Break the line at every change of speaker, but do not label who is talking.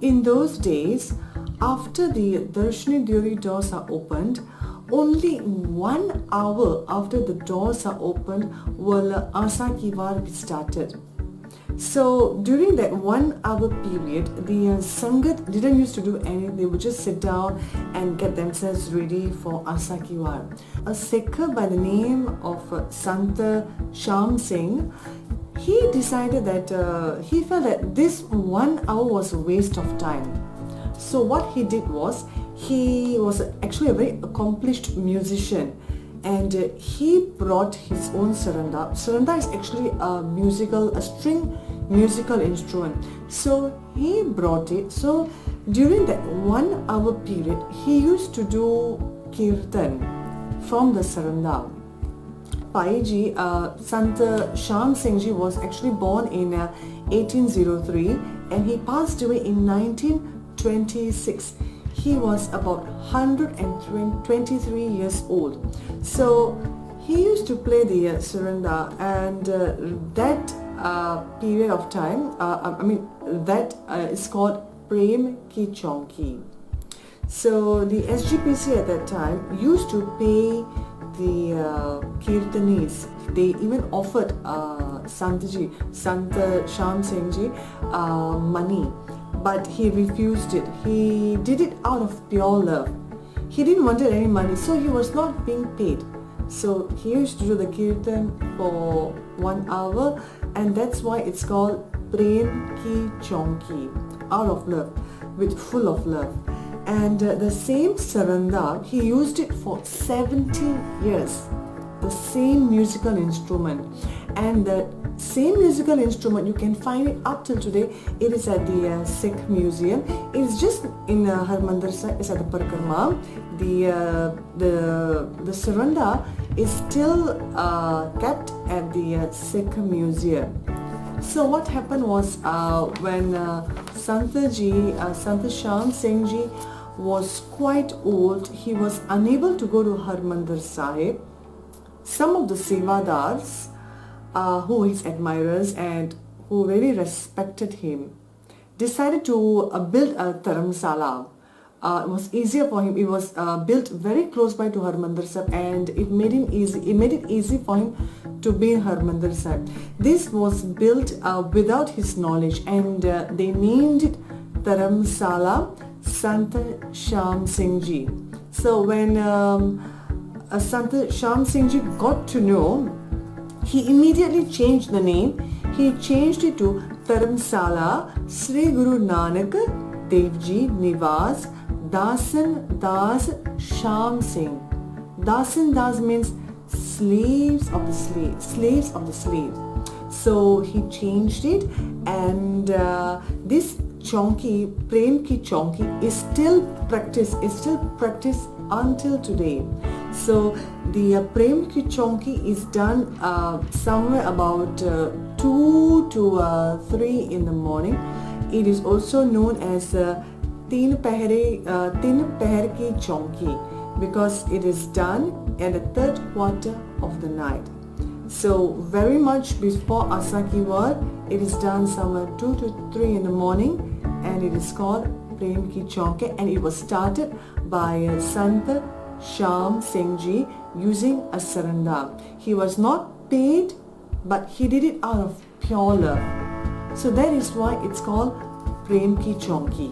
In those days, after the Darshini Deori doors are opened, only 1 hour after the doors are opened will Asa Ki Vaar be started. So during that 1 hour period, the Sangat didn't used to do anything. They would just sit down and get themselves ready for Asa Ki Vaar. A Sikh by the name of Sant Shyam Singh, he decided that he felt that this 1 hour was a waste of time. So what he did was, he was actually a very accomplished musician, and he brought his own saranda. Saranda is actually a string musical instrument. So he brought it. So during that 1 hour period, he used to do kirtan from the saranda. Paiji, Sant Shyam Singh Ji was actually born in 1803 and he passed away in 1926. He was about 123 years old. So he used to play the saranda, and that period of time, that is called Prem Ki Chauki. So the SGPC at that time used to pay the Kirtanis. They even offered Sant Shyam Singh Ji money, but he refused it. He did it out of pure love. He didn't want any money, so he was not being paid. So he used to do the kirtan for 1 hour, and that's why it's called Prem Ki Chauki, out of love, full of love. And the same saranda, he used it for 70 years, the same musical instrument. And the same musical instrument, you can find it up till today. It is at the Sikh Museum. It is just in Harmindar, it's at the Parikrama. The saranda is still kept at the Sikh Museum. So what happened was, when Sant Shyam Singh Ji was quite old, he was unable to go to Harmindar Sahib. Some of the sewadars, who his admirers and who really respected him, decided to build a dharamsala. It was easier for him. It was built very close by to Harmindar Sahib, and it made it easy for him to be in Harmindar Sahib. This was built without his knowledge, and they named it dharamsala Sant Shyam Singh Ji. So when Sant Shyam Singh Ji got to know, he immediately changed the name. He changed it to Dharamsala Sri Guru Nanak Dev Ji Nivas Dasan Das Shyam Singh. Dasan Das means slaves of the slave. So he changed it, and this chauki, Prem Ki Chauki, is still practiced until today. So the Prem Ki Chauki is done somewhere about 2 to 3 in the morning. It is also known as Teen Pehar Ki Chauki, because it is done at the third quarter of the night. So very much before Asa Ki Vaar, it is done somewhere 2 to 3 in the morning, and it is called Prem Ki Chauki, and it was started by Sant Shyam Singh Ji using a saranda. He was not paid, but he did it out of pure love. So that is why it's called Prem Ki Chauki.